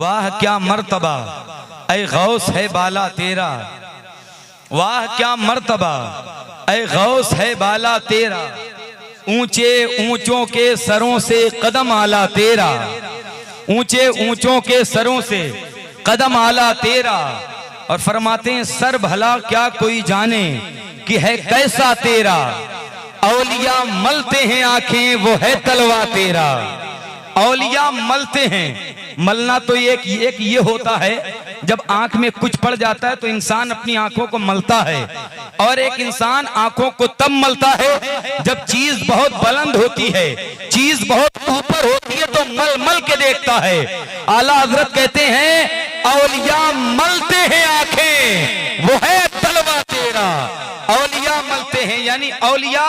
वाह क्या मर्तबा ऐ गौस है बाला तेरा, वाह क्या मर्तबा ऐ गौस है बाला तेरा, ऊंचे ऊंचों के सरों से कदम आला तेरा, ऊंचे ऊंचों के सरों से कदम आला तेरा। और फरमाते हैं सर भला क्या कोई जाने कि है कैसा तेरा, औलिया मलते हैं आंखें वो है तलवा तेरा। औलिया मलते हैं, मलना तो एक ये होता है जब आंख में कुछ पड़ जाता है तो इंसान अपनी आंखों को मलता है, और एक इंसान आंखों को तब मलता है जब चीज बहुत बुलंद होती है, चीज बहुत ऊपर होती है तो मल मल के देखता है। आला हजरत कहते हैं औलिया मलते हैं आंखें वो है तलवा तेरा। औलिया मलते हैं यानी औलिया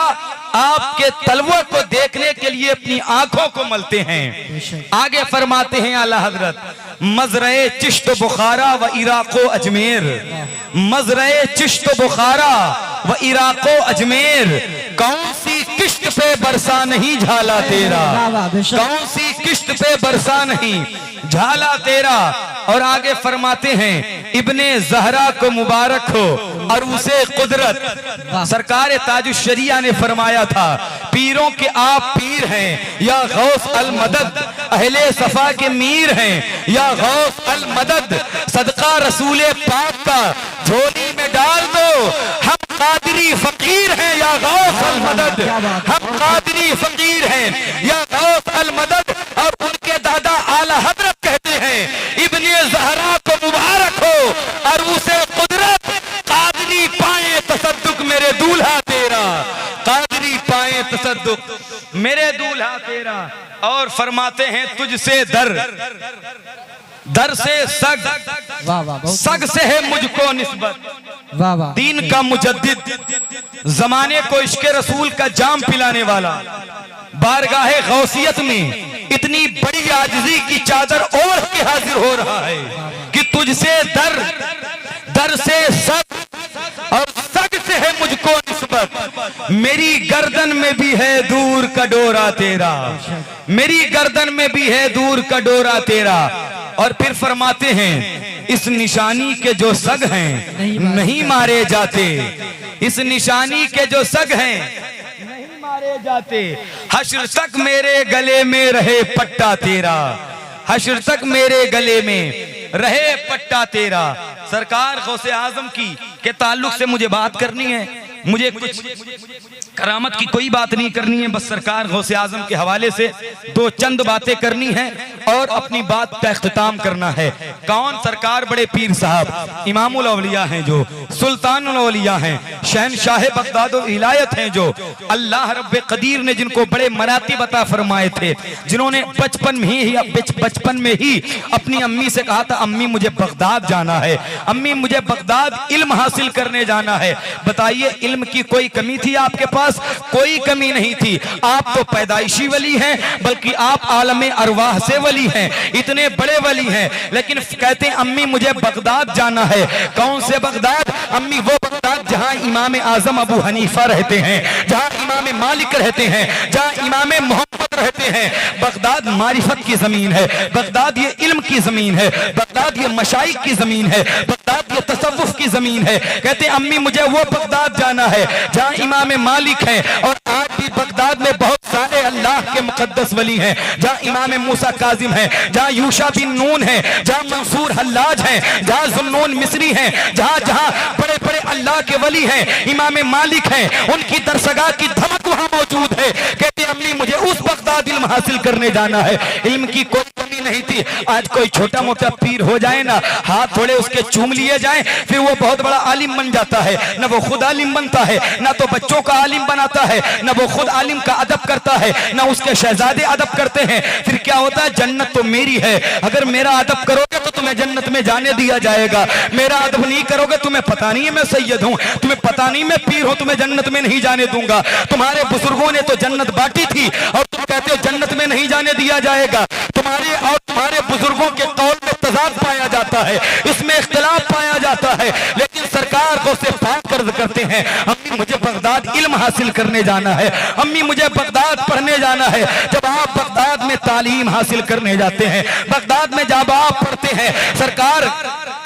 आपके तलवा को देखने के लिए अपनी आंखों को मलते हैं। आगे फरमाते हैं आला हजरत मजरे चिश्त बुखारा व इराको अजमेर, मजरे चिश्त बुखारा व इराको अजमेर, कौन सी किश्त पे बरसा नहीं झाला तेरा, कौन सी किश्त पे बरसा नहीं झाला तेरा। और आगे फरमाते हैं इब्ने जहरा को मुबारक हो और उसे कुदरत। सरकार ताजुश्शरिया ने फरमाया था पीरों के आप पीर हैं या गौस अल मदद, अहले सफा के मीर हैं या गौस अल मदद, सदका रसूले पाक का झोली में डाल दो, हम कादरी फकीर हैं या गौस अल मदद, हम कादरी फकीर हैं या गौस अल मदद। और उनके दादा आला हजरत कहते हैं इब्ने ज़हरा को मुबारक हो और उसे कुदरत, कादरी पाए तसद्दुक मेरे दूल्हा तेरा, कादरी पाए तसद्दुक मेरे दूल्हा तेरा। और फरमाते हैं तुझसे दर, दर से सग, सग से है मुझको निस्बत, दीन का मुजद्दिद, जमाने को इश्क रसूल का जाम पिलाने वाला, बारगाहे गौसियत में इतनी बड़ी आजिज़ी की चादर ओढ़ के हाजिर हो रहा है कि तुझसे दर, दर से सग और सग से है मुझको निस्बत, मेरी गर्दन में भी है दूर का डोरा तेरा, मेरी गर्दन में भी है दूर का डोरा तेरा। और फिर फरमाते हैं इस निशानी के जो सग हैं नहीं मारे जाते, इस निशानी के जो सग हैं नहीं मारे जाते, हश्र तक मेरे गले में रहे पट्टा तेरा, हश्र तक मेरे गले में रहे पट्टा तेरा। सरकार गौसे आजम की के ताल्लुक से मुझे बात करनी है, मुझे कुछ करामत की कोई बात नहीं करनी है, बस सरकार गौसे आजम के हवाले से दो चंद बातें करनी है और अपनी बात का इख्तिताम करना है। कौन? सरकार बड़े पीर साहब इमामुल औलिया हैं, जो सुल्तानुल औलिया हैं, शहनशाह बगदाद व इलायत हैं, जो अल्लाह रब्बे कदीर ने जिनको बड़े मरातिब अता फरमाए थे, जिन्होंने बचपन में ही अपनी अम्मी से कहा था अम्मी मुझे बगदाद जाना है, अम्मी मुझे बगदाद इल्म हासिल करने जाना है। बताइए इल्म की कोई कमी थी आपके पास? कोई कमी नहीं थी। आप तो पैदाइशी वली हैं, बल्कि आप आलमे अरवाह से वली हैं, इतने बड़े वली हैं, लेकिन कहते हैं अम्मी मुझे बगदाद जाना है। कौन से बगदाद? अम्मी वो बगदाद जहां इमाम आजम अबू हनीफा रहते हैं, जहां इमाम मालिक रहते हैं, जहां इमाम मोहम्मद रहते हैं। बगदाद मारिफत की जमीन है, बगदाद ये इल्म की जमीन है, बगदाद ये मशाइख की जमीन है, बगदाद ये तसव्वुफ की जमीन है। कहते हैं अम्मी मुझे वो बगदाद जाना है जहां इमाम मालिक है, और आज भी बगदाद में बहुत सारे अल्लाह के मुकद्दस वली हैं, जहां इमाम मूसा काजिम है, जहां यूशा बिन नून है, जहां मंसूर हल्लाज है, जहां ज़ुन्नून मिस्री है, जहां जहां बड़े बड़े अल्लाह के वली हैं, इमाम मालिक हैं, उनकी दरसगाह की धमक वहां मौजूद है। कहते अम्मी मुझे उस बगदाद इल्म हासिल करने जाना है। इल्म की कोई कमी नहीं थी। आज कोई छोटा मोटा पीर हो जाए ना, हाथ थोड़े उसके चूम लिए जाए, फिर वो बहुत बड़ा आलिम बन जाता है। न वो खुद आलिम बनता है, ना तो बच्चों का आलिम बनाता है, न वो खुद आलिम का अदब करता है, ना उसके शहजादे अदब करते हैं। फिर क्या होता है? जन्नत तो मेरी है, अगर मेरा अदब करोगे तो तुम्हें जन्नत में जाने दिया जाएगा, मेरा अदब नहीं करोगे तुम्हें पता नहीं है मैं सैयद हूं, तुम्हें पता नहीं मैं पीर हूं, तुम्हें जन्नत में नहीं जाने दूंगा। तुम्हारे बुजुर्गों ने तो जन्नत बांटी थी और तुम कहते हो जन्नत में नहीं जाने दिया जाएगा। तुम्हारे और तुम्हारे बुजुर्गों के कौल में तजाद पाया जाता है, इसमें इख्तिलाफ पाया जाता है, लेकिन सरकार को से पाक कर करते हैं, अम्मी मुझे बगदाद इल्म हासिल करने जाना है, अम्मी मुझे बगदाद पढ़ने जाना है। जब आप बगदाद में तालीम हासिल करने जाते हैं, बगदाद में जब आप पढ़ते हैं, सरकार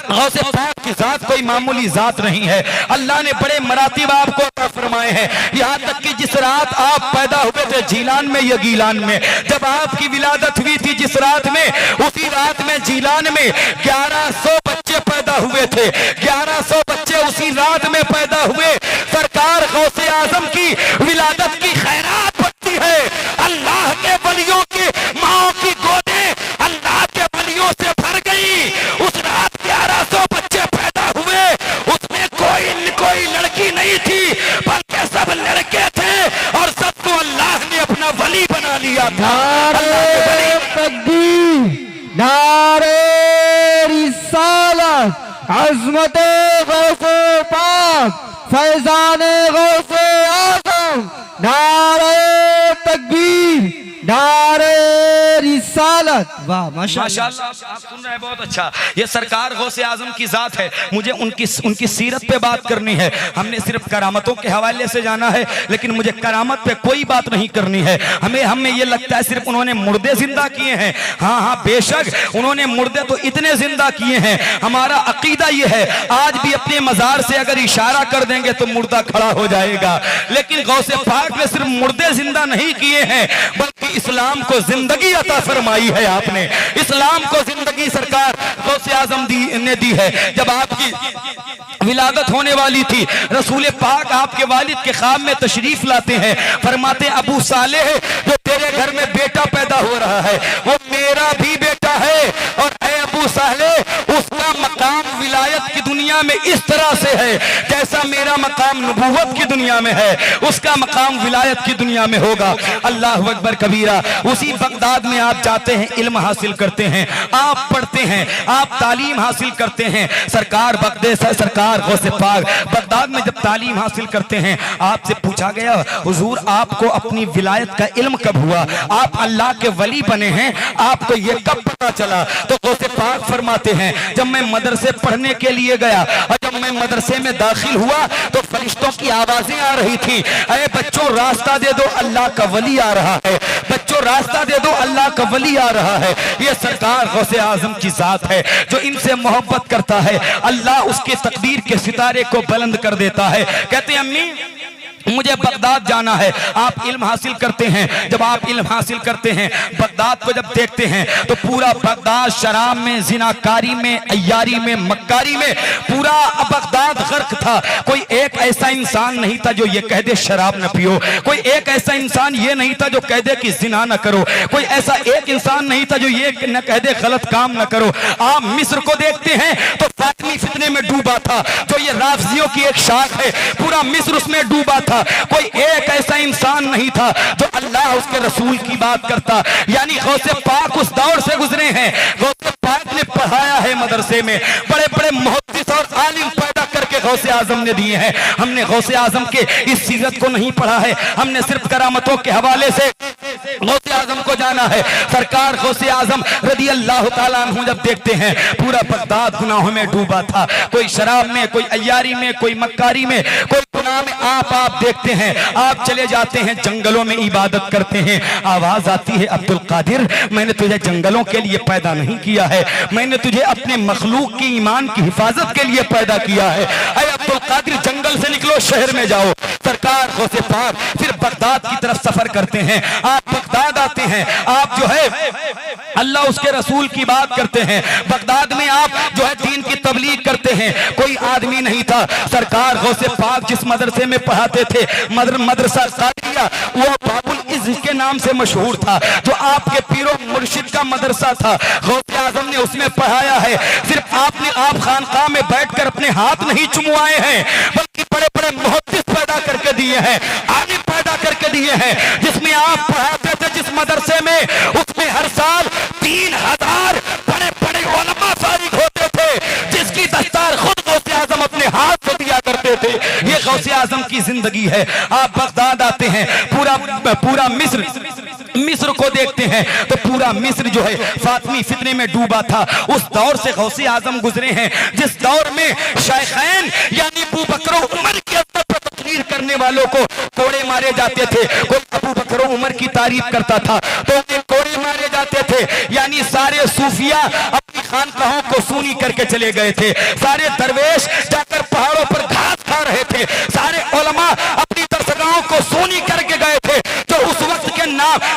गौसे पाक की जात कोई मामूली जात नहीं है। अल्लाह ने बड़े मरातिब आपको अता फरमाए हैं। यहाँ तक कि जिस रात आप पैदा हुए थे जीलान में या गीलान में, जब आपकी विलादत हुई थी जिस रात में, उसी रात में जीलान में 1100 बच्चे पैदा हुए थे। 1100 बच्चे उसी रात में पैदा हुए। सरकार गौसे आजम की विलादत की खैरात बनती है। अल्लाह के वलियों की माओ की गोदें अल्लाह के वलियों से भर गई। उस रात 1100 बच्चे पैदा हुए, उसमें कोई लड़की नहीं थी, बल्कि सब लड़के थे और सबको अल्लाह ने अपना वली बना लिया था। नारे तकबीर, नारे रिसालत, अज़मते गौसे पाक, फैज़ाने गौसे आज़म, नारे तकबीर, नारे रिसालत। वाह माशाअल्लाह, आप सुन रहे हैं, बहुत अच्छा। ये सरकार गौसे आजम की जात है। मुझे उनकी सीरत पे बात करनी है। हमने सिर्फ करामतों के हवाले से जाना है, लेकिन मुझे करामत पे कोई बात नहीं करनी है। हमें ये लगता है सिर्फ उन्होंने मुर्दे जिंदा किए हैं। हाँ हाँ बेशक उन्होंने मुर्दे तो इतने जिंदा किए हैं। हमारा अकीदा ये है, आज भी अपने मजार से अगर इशारा कर देंगे तो मुर्दा खड़ा हो जाएगा। लेकिन गौसे पाक ने सिर्फ मुर्दे जिंदा नहीं किए हैं, बल्कि इस्लाम को जिंदगी अता फरमाई है। आपने इस्लाम को जिंदगी सरकार गौसे आजम ने दी है। जब आपकी विलादत होने वाली थी, रसूल पाक आपके वालिद के ख्वाब में तशरीफ लाते हैं। फरमाते अबू सालेह, जो तेरे घर में बेटा पैदा हो रहा है वो मेरा भी बेटा है, और ऐ अबू सालेह उसका मकाम विलायत की दुनिया में इस तरह से है जैसा मेरा मकाम नबूवत की दुनिया में है, उसका मकाम विलायत की दुनिया में होगा। अल्लाह अकबर कबीरा। उसी बगदाद में आप जाते हैं, इल्म हासिल करते हैं, आप पढ़ते हैं, आप तालीम हासिल करते हैं। सरकार गौसे पाक बगदाद में जब तालीम हासिल करते हैं, आपसे पूछा गया हुजूर आपको अपनी विलायत का इल्म कब हुआ, आप अल्लाह के वली बने हैं, आपको ये कब पता चला? तो गौसे पाक फरमाते हैं जब मैं मदरसे पढ़ने के लिए गया और जब मैं मदरसे में दाखिल हुआ तो फरिश्तों की आवाजें आ रही थी, अरे बच्चों रास्ता दे दो, अल्लाह का वली आ रहा है, बच्चों रास्ता दे दो, अल्लाह का वली आ रहा है। ये सरकार गौसे आजम की जात है। जो इनसे मोहब्बत करता है अल्लाह उसके तकदीर के सितारे को बुलंद कर देता है। कहते हैं अम्मी मुझे बगदाद जाना है। आप इल्म हासिल करते हैं, जब आप इल्म हासिल करते हैं बगदाद को जब देखते हैं तो पूरा बगदाद शराब में, जिनाकारी में, अय्यारी में, मक्कारी में पूरा बगदाद गर्क था। कोई एक ऐसा इंसान नहीं था जो ये कह दे शराब न पियो, कोई एक ऐसा इंसान ये नहीं था जो कह दे कि जिना न करो, कोई ऐसा एक इंसान नहीं था जो ये न कह दे गलत काम न करो। आप मिस्र को देखते हैं तो फातिमी फितने में डूबा था, जो ये राफजियों की एक शाख है, पूरा मिस्र उसमें डूबा था। कोई एक ऐसा इंसान नहीं था जो अल्लाह उसके रसूल की बात करता। यानी गौसे पाक उस दौर से गुजरे हैं। गौसे पाक ने पढ़ाया है मदरसे में, बड़े बड़े मुहद्दिस और आलिम पैदा करके गौसे आजम ने दिए हैं। हमने गौसे आजम के इस सीरत को नहीं पढ़ा है, हमने सिर्फ करामतों के हवाले से गौसे आजम को जाना है। सरकार गौसे आजम रदी अल्लाह तआला अन्हु जब देखते हैं पूरा बगदाद गुनाहों में डूबा था, कोई शराब में, कोई अय्यारी में, कोई मक्कारी में, कोई गुनाह में। आप देखते हैं, आप चले जाते हैं जंगलों में इबादत करते हैं, आवाज आती है अब्दुल कादिर मैंने तुझे जंगलों के लिए पैदा नहीं किया है, मैंने तुझे अपने मखलूक की ईमान की हिफाजत के लिए पैदा किया है। अरे अब्दुल कादिर जंगल से निकलो, शहर में जाओ। सरकार गौसे पाक फिर बगदाद की तरफ सफर करते हैं। आप बगदाद आते हैं, आप जो है अल्लाह उसके रसूल की बात करते हैं। बगदाद में आप जो है दीन की तबलीग करते हैं। कोई आदमी नहीं था। सरकार गौसे पाक जिस मदरसे में पढ़ाते थे, मदरसा कादिया, वो बाबुल इज़्ज़ के नाम से मशहूर था, जो आपके पीरो मुर्शिद का मदरसा था। गौसे आजम ने उसमें पढ़ाया है। सिर्फ आपने आप खानकाह में बैठकर अपने हाथ नहीं चुमवाए हैं, बल्कि बड़े बड़े मुहद्दिस पैदा करके दिए हैं, आलिम पैदा करके दिए हैं। जिसमें आप पढ़ाते थे जिस मदरसे में, उसमें हर साल 3000 बड़े बड़े उलमा फारिग होते थे, जिसकी दस्तार खुद गौसे आजम अपने हाथ से दिया करते थे। ये गौसे आजम की जिंदगी है। आप बगदाद आते हैं, पूरा मिस्र मिस्र को देखते हैं तो पूरा मिस्र जो है फातिमी फितने में डूबा था। उस दौर से गौसे आजम गुजरे हैं जिस दौर में शायखैन यानी अबू बकर उमर की तकरीर करने वालों को कोड़े मारे जाते थे। कोई अबू बकर उमर की तारीफ करता था तो उन्हें कोड़े मारे जाते थे। यानी सारे सूफिया अपनी खानकाहों को सूनी करके चले गए थे। सारे दरवेश जाकर पहाड़ों पर घास खा रहे थे। सारे उलमा अपनी दरसगाहों को सूनी करके गए थे। जो उस वक्त के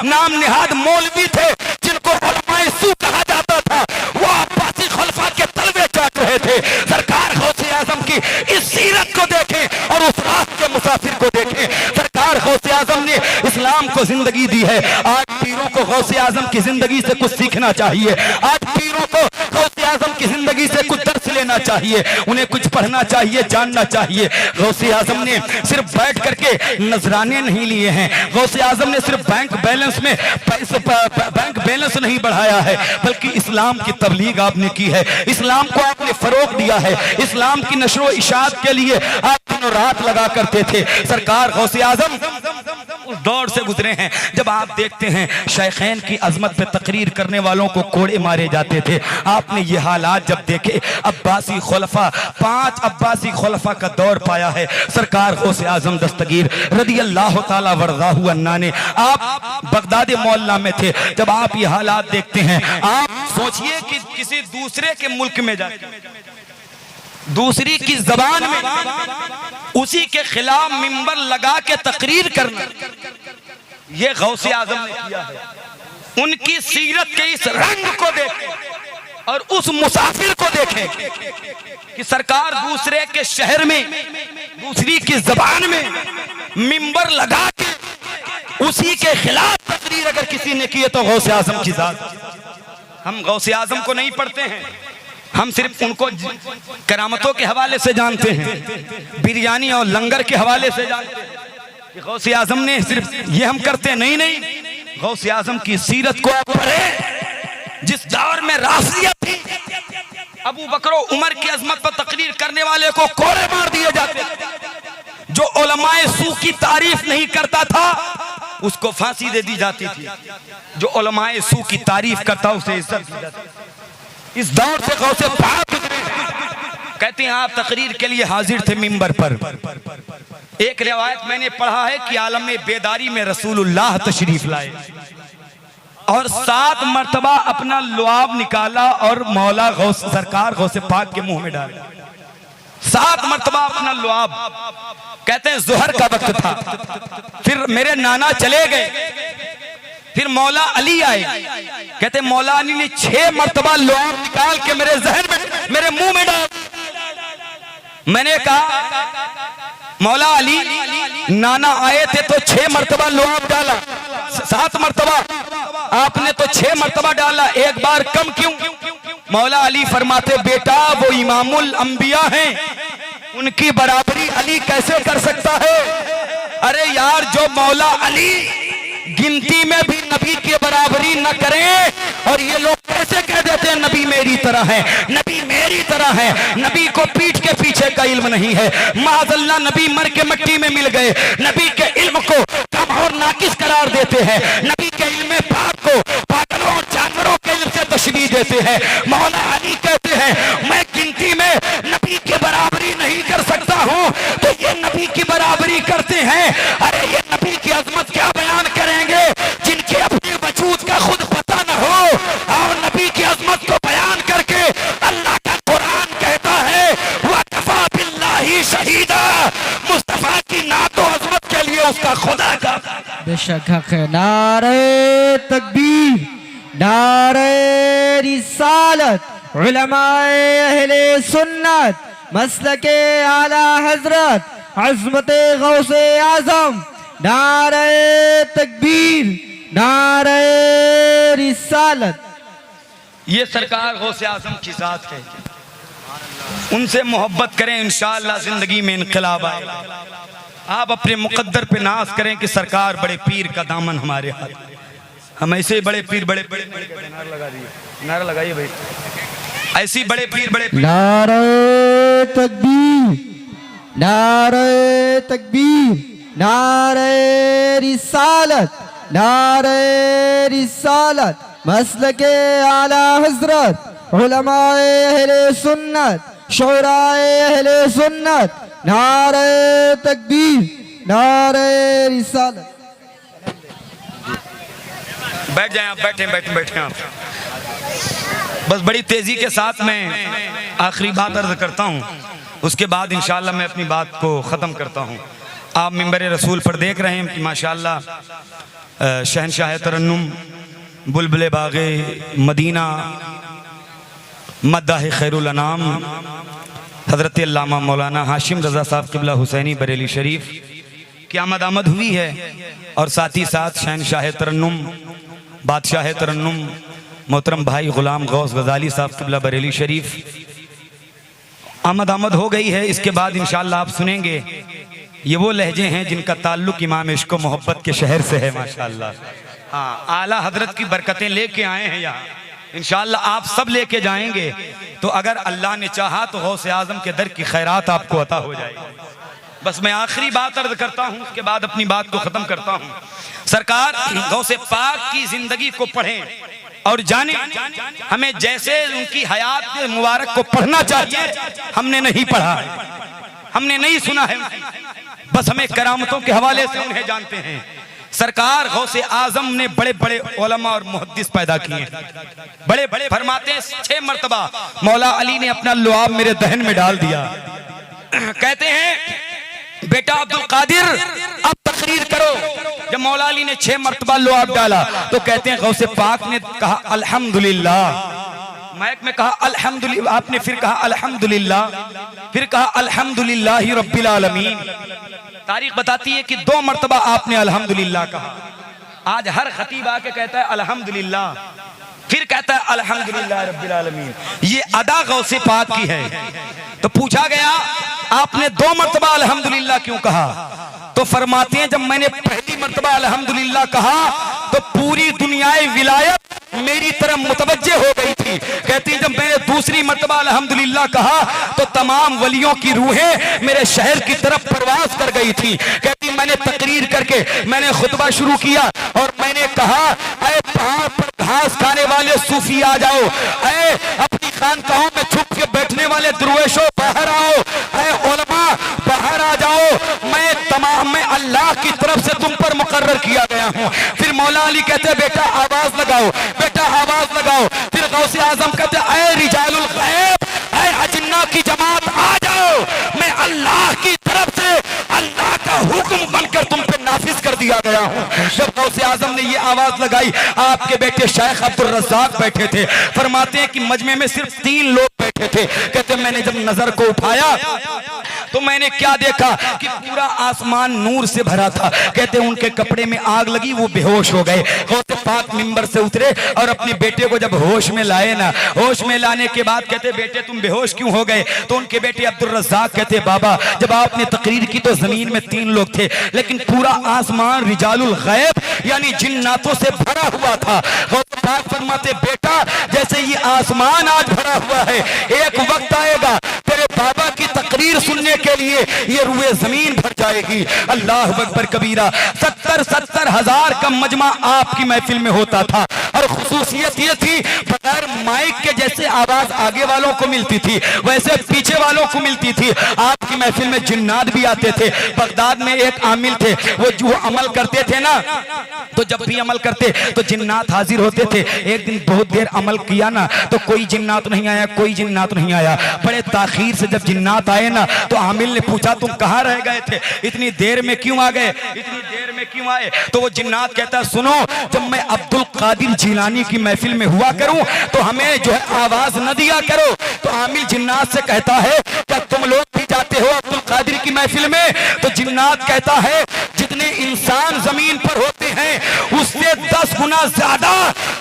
नाम निहाद मौलवी थे जिनको उलमाए सू कहा जाता था, वो अब्बासी खलीफा के तलवे चाट रहे थे। सरकार गौसे आजम की इस सीरत को देखें और उस रात के मुसाफिर को देखें। सरकार गौसे आजम ने इस्लाम को जिंदगी दी है। आज पीरों को गौसे आजम की जिंदगी से कुछ सीखना चाहिए। आज पीरों को गौसे आजम की जिंदगी से कुछ दर्स लेना चाहिए। उन्हें कुछ पढ़ना चाहिए, जानना चाहिए। गौसे आजम ने सिर्फ बैठ करके नजराने नहीं लिए हैं। गौसे आजम ने सिर्फ बैंक बैलेंस नहीं बढ़ाया है, बल्कि इस्लाम की तबलीग आपने की है। इस्लाम को आपने फरोग दिया है। इस्लाम की नशरो इशात के लिए आप दिनों रात लगा करते थे। सरकार गौसे आजम उस दौर से गुजरे हैं जब आप देखते हैं शायखैन की अजमत पे तकरीर करने वालों को कोड़े मारे जाते थे। आपने ये हालात जब देखे, अब्बासी खुलफा 5 अब्बासी खुलफा का दौर पाया है। सरकार गौसे आजम दस्तगीर रदी अल्लाह ताला वरज़ाहु अन्ना ने, आप बगदाद मोहल्ला में थे। जब आप ये हालात देखते हैं, आप सोचिए कि किसी दूसरे के मुल्क में जाकर दूसरी की जबान में उसी के खिलाफ मिंबर लगा के तकरीर करना, ये गौसे आजम ने किया है। उनकी सीरत के इस रंग को देखें और उस मुसाफिर को देखें कि सरकार दूसरे के शहर में दूसरी की जबान में मिंबर लगा के उसी के खिलाफ तकरीर अगर किसी ने की है तो गौसे आजम की जात। हम गौसे आजम को नहीं पढ़ते हैं, हम सिर्फ उनको करामतों के हवाले से जानते हैं, बिरयानी और लंगर के हवाले से जानते हैं। गौसे आजम ने सिर्फ ये हम करते नहीं, गौसे आजम की सीरत को आप पढ़ें। जिस दौर में राफियत थी, अबू बकर उमर की अजमत पर तकरीर करने वाले को कोड़े मार दिए जाते थे। जो उलमाए सू की तारीफ नहीं करता था उसको फांसी दे दी जाती थी। जो उलमाए सू की तारीफ करता उसे इज्जत दी जाती थी। इस दौर से गौसे पाक कहते हैं आप तकरीर के लिए हाजिर थे मिंबर पर। एक रिवायत मैंने पढ़ा है कि आलम बेदारी में रसूलुल्लाह तशरीफ लाए और 7 मर्तबा अपना लुआब निकाला और मौला गौस सरकार गौसे पाक के मुंह में डाला। 7 मर्तबा अपना लुआब। कहते हैं जुहर का वक्त था, फिर मेरे नाना चले गए, फिर मौला अली आए। कहते मौला अली ने 6 मर्तबा लुआब निकाल के मेरे जहन में मेरे मुंह में डाल। मैंने कहा मौला अली नाना आए थे तो 6 मर्तबा लुआब डाला, 7 मर्तबा आपने तो 6 मर्तबा डाला, एक बार कम क्यों? मौला अली फरमाते बेटा वो इमामुल अंबिया हैं, उनकी बराबरी अली कैसे कर सकता है? अरे यार जो मौला अली गिनती में भी नबी की बराबरी न करें और ये लोग कैसे कह देते हैं नबी मेरी तरह है, नबी मेरी तरह है। नबी को पीठ के पीछे का इल्म नहीं है। माज़अल्लाह नबी मर के मिट्टी में मिल गए। नबी के इल्म को कम और नाकिस करार देते हैं। नबी के इल्म पाक को पागलों और जानवरों के इल्म से तशबीह देते हैं। मौला अली कहते हैं मैं गिनती में नबी की बराबरी नहीं कर सकता हूँ, तो ये नबी की बराबरी करते हैं। अरे ये नबी की अजमत क्या बयान करेंगे जिनके अपने वजूद का खुद पता न हो, और नबी की अजमत को बयान करके अल्लाह का कुरान कहता है वकफा बिल्लाही शहीदा, मुस्तफा की नातो अजमत के लिए उसका खुदा का बेशक हक है। नारे तकबीर, नारे रिसालत, उलमाए अहले सुन्नत, मसलके आला हजरत अज़मत गौसे आजम, नारे तकबीर, नारे रिसालत। ये सरकार गौसे आजम की जात है। उनसे मोहब्बत करें, इंशाअल्लाह जिंदगी में इनकलाब आएगा। आप अपने मुकद्दर पे नाज करें कि सरकार बड़े पीर का दामन हमारे हाथ में। हम ऐसे बड़े पीर बड़े नारा लगाइए भाई, ऐसी बड़े पीर बड़े पीर। नारे तकबीर, नारे तकबीर, नारे रिसालत, नारे रिसालत मसलके आला हजरत उलमाए अहले सुन्नत शुराए अहले सुन्नत नारे तकबीर नारे रिसालत। बैठ जाएं आप, बैठे बैठे बैठे आप। बस बड़ी तेजी के साथ मैं आखिरी बात अर्ज करता हूँ, उसके बाद इंशाअल्लाह मैं अपनी बात को ख़त्म करता हूँ। आप मिंबर रसूल पर देख रहे हैं कि माशाअल्लाह शहनशाह तरन्नुम बुलबुल बाग़े मदीना मद्दाह खैरुल अनाम हज़रत अल्लामा मौलाना हाशिम रज़ा साहब क़िबला हुसैनी बरेली शरीफ की आमद हुई है, और साथ ही साथ शहनशाह तरन्नुम बादशाह तरन्नुम मोहतरम भाई ग़ुलाम गौस गज़ाली साहब क़िबला बरेली शरीफ आमद हो गई है। इसके बाद इंशाअल्लाह आप सुनेंगे ये वो लहजे हैं जिनका ताल्लुक़ इमाम इश्क़ व मोहब्बत के शहर से है माशाअल्लाह। हाँ, आला हजरत की बरकतें लेके आए हैं यहाँ, इंशाअल्लाह आप सब लेके जाएंगे। तो अगर अल्लाह ने चाहा तो गौसे आज़म के दर की खैरात आपको अता हो जाएगी। बस मैं आखिरी बात अर्ज करता हूँ, उसके बाद अपनी बात को ख़त्म करता हूँ। सरकार गौसे पाक की ज़िंदगी को पढ़ें और जाने हमें जैसे उनकी हयात मुबारक को पढ़ना चाहिए, हमने नहीं पढ़ा, हमने नहीं सुना है, बस हमें करामतों के हवाले से उन्हें जानते हैं। सरकार गौसे आजम ने बड़े बड़े उलमा और मुहद्दिस पैदा किए, बड़े बड़े फरमाते हैं 6 मरतबा मौला अली ने अपना लुआब मेरे दहन में डाल दिया। कहते हैं बेटा अब्दुल कादिर अब तकरीर करो। जब मौला अली ने 6 मरतबा लुआब डाला तो कहते हैं गौसे पाक ने कहा अल्हम्दुलिल्लाह, माइक में कहा अल्हम्दुलिल्लाह, आपने फिर कहा अल्हम्दुलिल्लाह, फिर कहा अल्हम्दुलिल्लाहि रब्बिल आलमीन। तारीख बताती है कि 2 मरतबा आपने अल्हम्दुलिल्लाह कहा। आज हर खतीब आके कहता है अल्हम्दुलिल्लाह, फिर कहता है अल्हम्दुलिल्लाह रब्बिल आलमीन। ये अदा गौसे पाक की है। तो पूछा गया आपने 2 मरतबा अल्हम्दुलिल्लाह क्यों कहा? तो फरमाते हैं जब मैंने पहली मरतबा अल्हम्दुलिल्लाह कहा तो पूरी दुनियाए विलायत मेरी तरफ मुतवज्जे हो गई थी। कहती जब मैंने दूसरी मरतबा अल्हम्दुलिल्लाह कहा तो तमाम वलियों की रूहें मेरे शहर की तरफ परवास कर गई थी। कहती मैंने तकरीर करके मैंने खुतबा शुरू किया और मैंने कहा ऐ पहाड़ पर घास खाने वाले सूफी आ जाओ, ऐ अपनी खानकाहों में छुप के बैठने वाले दुर्वेशों बाहर आओ, ऐ उलमा बाहर आ जाओ, मैं अल्लाह की तरफ से तुम पर मुकर्रर किया गया हूँ। फिर मौला अली कहते बेटा आवाज लगाओ, बेटा आवाज लगाओ। फिर गौसे आजम कहते ऐ रिजालुल गैब, ऐ अजिन्ना की जमात आ जाओ, मैं अल्लाह की तरफ से अल्लाह का हुक्म बनकर तुम पे नाफिज कर दिया गया हूँ। जब गौसे आजम ने ये आवाज लगाई आपके बेटे शेख अब्दुल रज़्ज़ाक बैठे थे। फरमाते हैं कि मजमे में सिर्फ 3 लोग बैठे थे। कहते मैंने जब नजर को उठाया तो मैंने क्या देखा कि पूरा आसमान नूर से भरा था। कहते उनके कपड़े में आग लगी, वो बेहोश हो गए। गौसे पाक मिंबर से उतरे और अपने बेटे को जब होश में लाए ना, होश में लाने के बाद कहते बेटे तुम बेहोश क्यों हो गए? तो उनके बेटे अब्दुल रज़्ज़ाक कहते बाबा जब आपने तकरीर की तो जमीन में 3 लोग थे, लेकिन पूरा आसमान रिजालुल गैब यानी जिन्नातों से भरा हुआ था। गौसे पाक फरमाते बेटा जैसे ये आसमान आज भरा हुआ है, एक वक्त आएगा तेरे बाबा की तकरीर सुनने के लिए ये रुए जमीन भर जाएगी। अल्लाह अकबर कबीरा। 70 हजार का मजमा आपकी महफिल में होता था और खुसूसियत ये थी बगैर माइक के जैसे आवाज आगे वालों को मिलती थी वैसे पीछे वालों को मिलती थी। आपकी महफिल में जिन्नात भी आते थे। बगदाद में एक आमिल थे, वो जो अमल करते थे ना, तो जब भी अमल करते तो जिन्नात हाजिर होते थे। एक दिन बहुत देर अमल किया ना तो कोई जिन्नात नहीं आया, कोई जिन्नात नहीं आया। बड़े ताखीर से जब जिन्नात आए ना तो आमिल ने पूछा तुम कहाँ रह गए थे, इतनी देर में क्यों आ गए, इतनी देर में क्यों आए? तो वो जिन्नात कहता सुनो जब मैं अब्दुल कादिर जिलानी की महफिल में हुआ करूं तो हमें जो है आवाज न दिया करो। तो आमिल जिन्नात से कहता है क्या तुम लोग भी जाते हो अब्दुल कादिर की महफिल में? तो जिन्नात कहता है जितने इंसान जमीन पर होते हैं उससे 10 गुना ज्यादा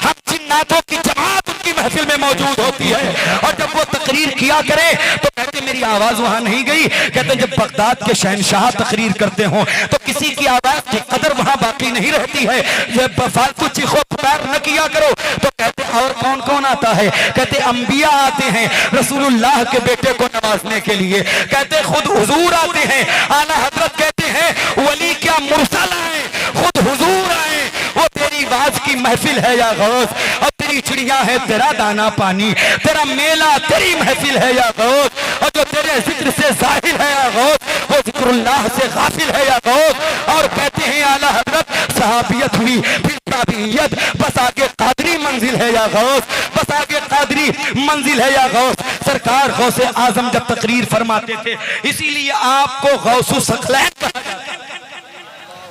हम जिन्नातों की जमात उनकी महफिल में मौजूद होती है। और जब वो तकरीर किया करे तो कहते मेरी आवाज वहां नहीं गई। कहते जब बगदाद के शहनशाह तकरीर करते हो तो किसी की आवाज की कदर वहां बाकी नहीं रहती है, जब फालतू चीखो पुकार न किया करो। तो कहते और कौन कौन आता है? कहते अंबिया आते हैं रसूलुल्लाह के बेटे को नवाजने के लिए। कहते खुद हुजूर आते हैं, आला हजरत कहते हैं वली क्या मुरसल आए, खुद हुजूर आए, वो बाज की महफिल है या गौस, और तेरी चिड़िया है तेरा दाना पानी, तेरा मेला तेरी महफिल है या गौस, और जो तेरे जिक्र से जाहिर है या गौस वो जिक्रुल्लाह से गाफिल है या गौस। और कहते हैं आला हजरत सहाबियत हुई फिर ताबीयत, बस आगे कादरी मंजिल है या गौस, बस आगे कादरी मंजिल है या गौस। सरकार गौसे आजम जब तकरीर फरमाते थे इसीलिए आपको गौसु सकलैन कहा जाता है।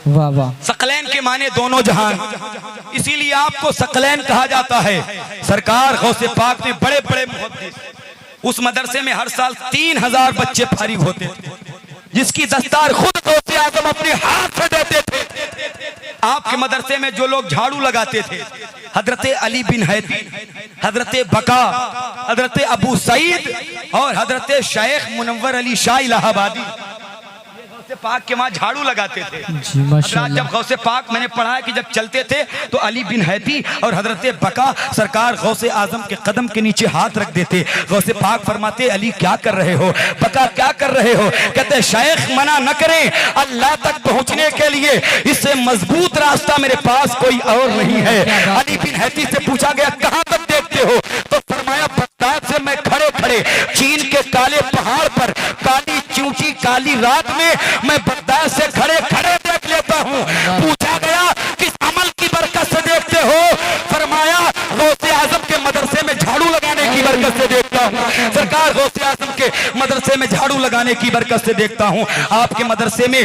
वाह वाह। सकलैन के माने दोनों जहान, इसीलिए आपको सकलैन कहा जाता है। सरकार गौसे पाक ने बड़े बड़े मुहद्दिस, उस मदरसे में हर साल 3000 बच्चे फारिग होते थे, जिसकी दस्तार खुद गौसे आजम अपने हाथ से देते थे। आपके मदरसे में जो लोग झाड़ू लगाते थे, हजरत अली बिन हैती, हजरत बका, हजरत अबू सईद और हजरत शेख मुनव्वर अली शाह इलाहाबादी गौसे पाक के वहां झाड़ू लगाते थे। जी माशाल्लाह। जब गौसे पाक मैंने पढ़ा है कि जब चलते थे तो अली बिन हैती और हजरत बका सरकार गौसे आजम के कदम के नीचे हाथ रख देते। गौसे पाक फरमाते अली क्या कर रहे हो, बका क्या कर रहे हो? कहते शेख मना न करें, अल्लाह तक पहुंचने के लिए इससे मजबूत रास्ता मेरे पास कोई और नहीं है। अली बिन हैती से पूछा गया कहां तक देखते हो, तो फरमाया बगदाद से मैं खड़े खड़े चीन के काले पहाड़ पर काली चूंची काली रात में मैं बगदाद से खड़े खड़े देख लेता हूँ। पूछा गया किस अमल की बरकत से देखते हो, फरमाया गौसे आजम के मदरसे में झाड़ू लगाने की बरकत से देखता हूँ। सरकार गौसे आजम के मदरसे में झाड़ू लगाने की बरकत से देखता हूँ। आपके मदरसे में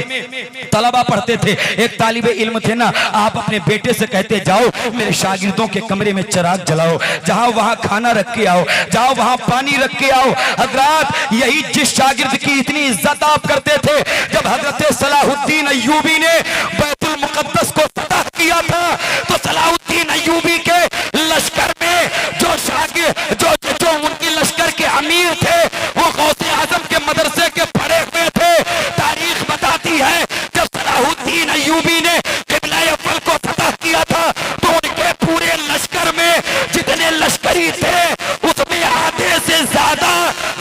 तलबा पढ़ते थे, एक तालिबे इल्म थे ना, आप अपने बेटे से कहते जाओ मेरे शागिर्दों के कमरे में चिराग जलाओ, जहाँ वहाँ खाना रख के आओ, जाओ वहाँ पानी रख के आओ। हजरात यही जिस शागिर्द की इतनी इज्जत आप करते थे, जब हजरत सलाहुद्दीन अय्यूबी ने बैतुल मुकद्दस को फतह किया था तो सलाहुद्दीन अय्यूबी के लश्कर में जो शागिर्द जो उनके लश्कर के अमीर थे वो गौसे आजम के मदरसे के पढ़े हुए थे। तारीख बताती है जब सलाहुद्दीन अय्यूबी ने किबला अव्वल को फतह किया था तो उनके पूरे लश्कर में जितने लश्करी थे उसमें आधे से ज्यादा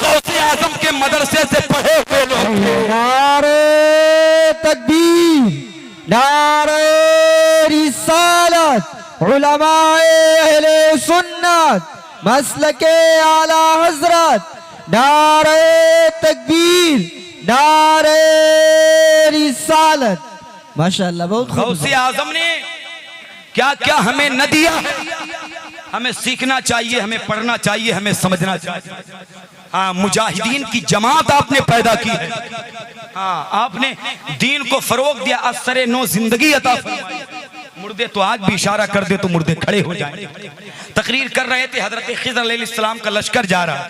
गौसे आजम के मदरसे से पढ़े हुए लोग थे। नारे तकबीर, नारे रिसालत, उलमाए अहले सुन्नत, मसलके आला हजरत, नारे तकबीर, नारे रिसालत। माशाल्लाह बहुत खूब। गौसे आजम ने क्या क्या हमें न दिया, हमें सीखना चाहिए, हमें पढ़ना चाहिए, हमें समझना चाहिए। हाँ, मुजाहिदीन की जमात आपने पैदा की है। हाँ, आपने दीन को फरोग दिया, असरे नो जिंदगी अता फरमाई। मुर्दे तो आज भी इशारा कर दे तो मुर्दे खड़े हो जाएं। तकरीर कर रहे थे, हजरत खिज़र अलैहिस्सलाम का लश्कर जा रहा,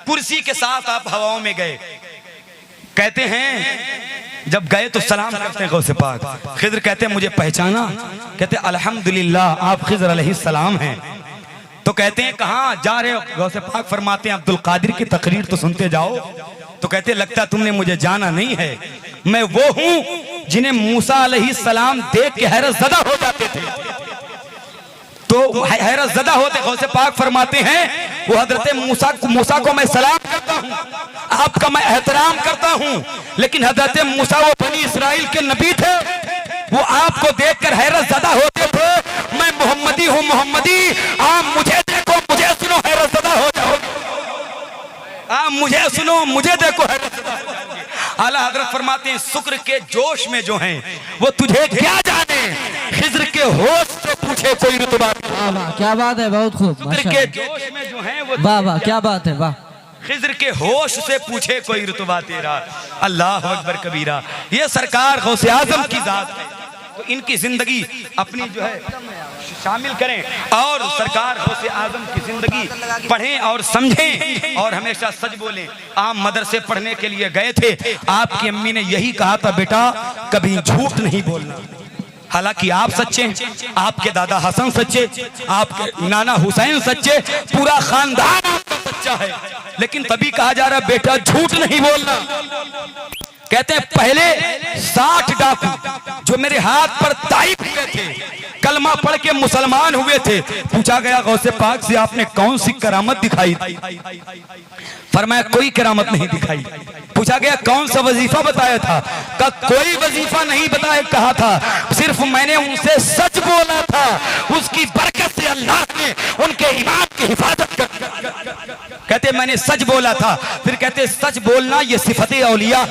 कुर्सी के साथ आप हवाओं में गए। कहते हैं जब गए तो सलाम करते हैं गौसे पाक। खिज़र कहते हैं मुझे पहचाना? कहते अल्हम्दुलिल्लाह आप खिज़र अलैहिस्सलाम हैं। तो कहते हैं कहाँ जा रहे हो? गौसे पाक फरमाते हैं अब्दुल कादिर की तकरीर तो सुनते जाओ। तो कहते लगता तुमने मुझे जाना नहीं है, मैं वो हूं जिन्हें मूसा अलैहिस्सलाम देख के हैरत ज़दा हो जाते थे। तो हैरत ज़दा होते गौसे पाक फरमाते हैं वो हजरत मूसा को मैं सलाम करता हूँ, आपका मैं एहतराम करता हूँ, लेकिन हजरत मूसा वो बनी इसराइल के नबी थे, वो आपको देखकर हैरत ज़दा होते थे। मैं मोहम्मदी हूँ, मोहम्मदी, आप मुझे देखो, मुझे सुनो, हैरत ज़दा हो जाओगे। आप मुझे सुनो, मुझे देखो, हैरत ज़दा हो जाओगे। आला हजरत फरमाते हैं शुक्र के जोश में जो हैं वो तुझे क्या जाने, खिज़र के होश से पूछे कोई रुतबा। वाह, क्या बात है, बहुत खूब। शुक्र के जोश में जो हैं वो वाह वाह, क्या बात है, वाह। खिज़र के होश से पूछे कोई रुतबा तेरा। अल्लाह अकबर कबीरा। ये सरकार गौसे आजम की जात है, तो इनकी जिंदगी अपनी जो है शामिल करें और सरकार गौसे आजम की जिंदगी पढ़ें और समझें और हमेशा सच बोलें। आप मदरसे पढ़ने के लिए गए थे, आपकी अम्मी ने यही कहा था बेटा कभी झूठ नहीं बोलना। हालांकि आप सच्चे, आपके दादा हसन सच्चे, आपके नाना हुसैन सच्चे, पूरा खानदान आपका सच्चा है, लेकिन तभी कहा जा रहा बेटा झूठ नहीं बोलना। कहते हैं पहले 60 डाकू जो मेरे हाथ पर ताइब हुए थे, कलमा पढ़ के मुसलमान हुए थे, पूछा गया गौसे पाक से आपने कौन सी करामत दिखाई? फरमाया कोई करामत नहीं दिखाई। पूछा गया कौन सा वजीफा बताया था? का कोई वजीफा नहीं बताया कहा था, सिर्फ मैंने उनसे सच बोला था, उसकी बरकत से अल्लाह ने उनके ईमान की हिफाजत कर। कहते मैंने सच बोला था। फिर कहते सच बोलना ये सिफत औलिया,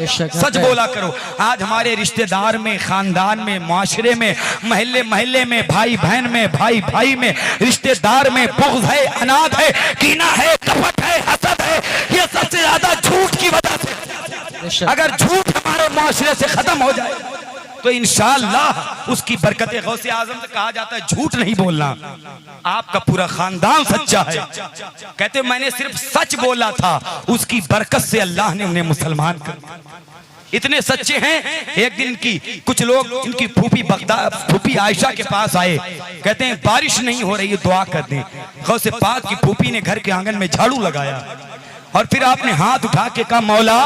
सच बोला करो। आज हमारे रिश्तेदार में, खानदान में, माशरे में, महल्ले महल्ले में, भाई बहन में, भाई भाई में, रिश्तेदार में बुग़्ज़ है, अनाद है, कीना है, कपट है, हसद है, ये सबसे ज्यादा झूठ की वजह से। अगर झूठ हमारे माशरे से खत्म हो जाए तो इंशाअल्लाह उसकी बरकत। गौसे आजम से कहा जाता है झूठ नहीं बोलना, आपका पूरा खानदान सच्चा है। कहते मैंने सिर्फ सच बोला था, उसकी बरकत से अल्लाह ने उन्हें मुसलमान कर। इतने सच्चे हैं। एक दिन की कुछ लोग इनकी फूफी बगदाद, फूफी आयशा के पास आए, कहते हैं बारिश नहीं हो रही है, दुआ कर दें। गौसे पाक की फूफी ने घर के आंगन में झाड़ू लगाया और फिर आपने हाथ उठा के कहा मौला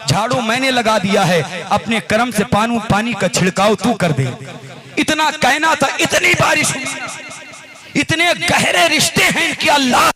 झाड़ू मैंने लगा दिया है, अपने करम से पानी का छिड़काव तू कर दे। इतना कहना था, इतनी बारिश हुई, इतने गहरे रिश्ते हैं इनके अल्लाह।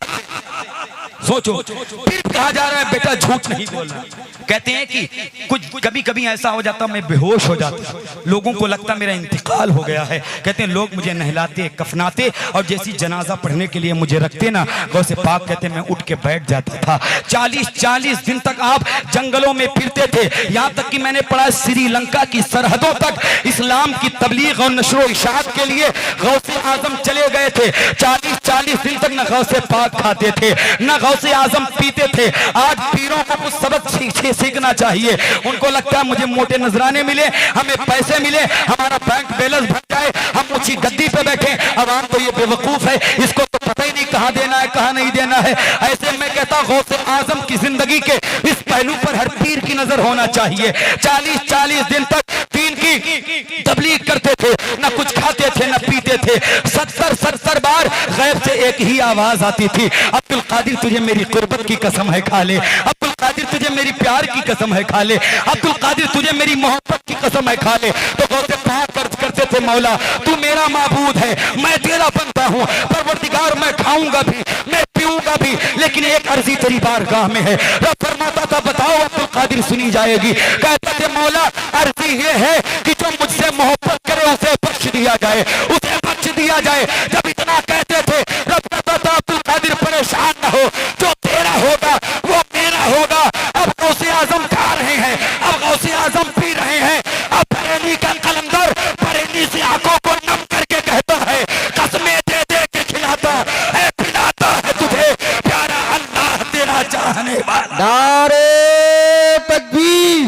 सोचो, फिर कहा जा रहा है बेटा झूठ नहीं बोलना। कहते हैं कि कुछ कभी कभी ऐसा हो जाता मैं बेहोश हो जाता, लोगों को लगता मेरा इंतकाल हो गया है। कहते हैं लोग मुझे नहलाते कफनाते और जैसी जनाजा पढ़ने के लिए मुझे रखते ना, गौसे पाक कहते मैं उठ के बैठ जाता था। 40-40 दिन तक आप जंगलों में फिरते थे, यहाँ तक कि मैंने पढ़ा श्रीलंका की सरहदों तक इस्लाम की तबलीग और नशर व इशाअत के लिए गौसे आजम चले गए थे। 40-40 दिन तक न गौसे पाक खाते थे, न गौसे आजम पीते थे। आज पीरों को कुछ सबक सीखना चाहिए। उनको लगता है मुझे मोटे नजराने मिले, हमें पैसे मिले, हमारा बैंक बैलेंस भर जाए, हम ऊंची गद्दी पे बैठे। अवाम तो ये बेवकूफ है, इसको तो पता ही नहीं कहाँ देना है कहाँ नहीं देना है। ऐसे में कहता गौसे आजम की जिंदगी के इस पहलू पर हर पीर की नजर होना चाहिए। 40-40 दिन तक दीन की तबलीग करते थे, न कुछ खाते थे न पीते थे। 70 बार गैब से एक ही आवाज आती थी, अब्दुल कादिर तुझे मेरी कुर्बत की कसम है खा ले, अब्दुल कादिर तुझे मेरी प्यार की कसम है खा ले, अब्दुल कादिर तुझे मेरी मोहब्बत की कसम है खा ले। तो गौसे पाक अर्ज करते थे मौला तू मेरा माबूद है, मैं तेरा बंदा हूँ, परवरदिगार मैं खाऊंगा भी मैं पीऊंगा भी, लेकिन एक अर्जी तेरी बारगाह में है। रब फरमाता था बताओ अब्दुल कादिर सुनी जाएगी। कहते थे मौला अर्जी ये है कि जो मुझसे मोहब्बत करे उसे बख्श दिया जाए, उसे बख्श दिया जाए। जब इतना कहते थे रब कहता था अब्दुल कादिर परेशान न हो, जो तेरा होगा वो मेरा होगा। अब गौसे आजम खा रहे हैं, अब गौसे आजम पी रहे हैं। अब बरेली का कलंदर बरेली से आंखों को नम करके कहता है कसमें दे दे के खिलाता है पिलाता है तुझे प्यारा अल्लाह तेरा चाहने वाला। नारे तकबीर,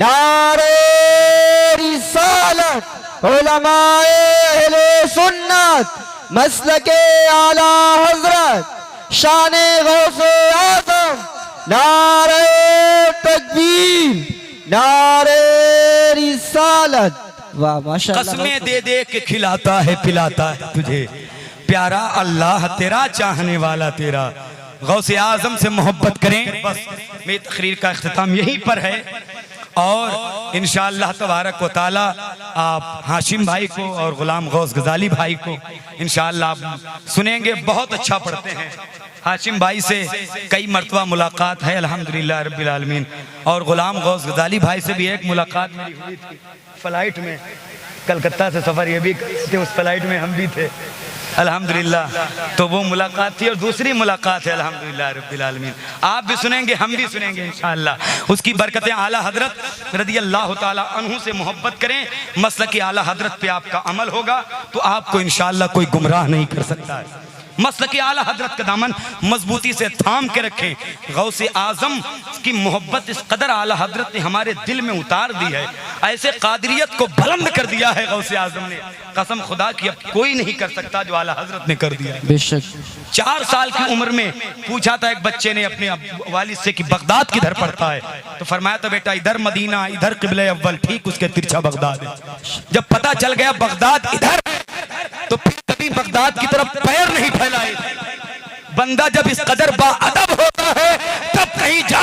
नारे रिसालत, उलमाए अहले सुन्नत, मसलके आला हजरत, शाने गौसे आजम, नारे तकबीर, नारे रिसालत। वाह माशाअल्लाह। कसमें दे दे के खिलाता है पिलाता है तुझे प्यारा अल्लाह तेरा चाहने वाला तेरा। गौसे आजम से मोहब्बत करें। बस मेरी तकरीर का इख्तिताम यहीं पर है और इंशाअल्लाह तबारक व तआला आप हाशिम भाई को और गुलाम गौस गजाली भाई को इंशाअल्लाह आप सुनेंगे। बहुत अच्छा पढ़ते हैं। हाशिम भाई से कई मरतबा मुलाकात है अल्हम्दुलिल्लाह रब्बिल आलमीन, और गुलाम गौस गजाली भाई से भी एक मुलाकात मेरी हुई थी फ्लाइट में, कलकत्ता से सफ़र ये भी थे, उस फ्लाइट में हम भी थे अल्हम्दुलिल्लाह। तो वो मुलाकात थी और दूसरी मुलाकात है अल्हम्दुलिल्लाह रब्बिल आलमीन। आप भी सुनेंगे हम भी सुनेंगे इंशाअल्लाह। उसकी बरकतें आला हजरत रदी अल्लाह ताला अन्हु से मोहब्बत करें, मसलक आला हजरत पे आपका अमल होगा तो आपको इंशाअल्लाह कोई गुमराह नहीं कर सकता है। मसलक आला हजरत का दामन मजबूती से थाम के रखें। गौसे आजम की मोहब्बत इस कदर आला हजरत ने हमारे दिल में उतार दी है, ऐसे कादरियत को बुलंद कर दिया है गौसे आजम ने, कसम खुदा की अब कोई नहीं कर सकता जो आला हजरत ने कर दिया। बेशक 4 साल की उम्र में पूछा था एक बच्चे ने अपने वालिद से कि बगदाद किधर पड़ता है, तो फरमाया था बेटा इधर मदीना इधर किबले अव्वल, ठीक उसके तिरछा बगदाद है। जब पता चल गया बगदाद इधर तो फिर कभी बगदाद की तरफ पैर नहीं फैलाए। बंदा जब इस कदर बाअदब होता है तब कहीं जा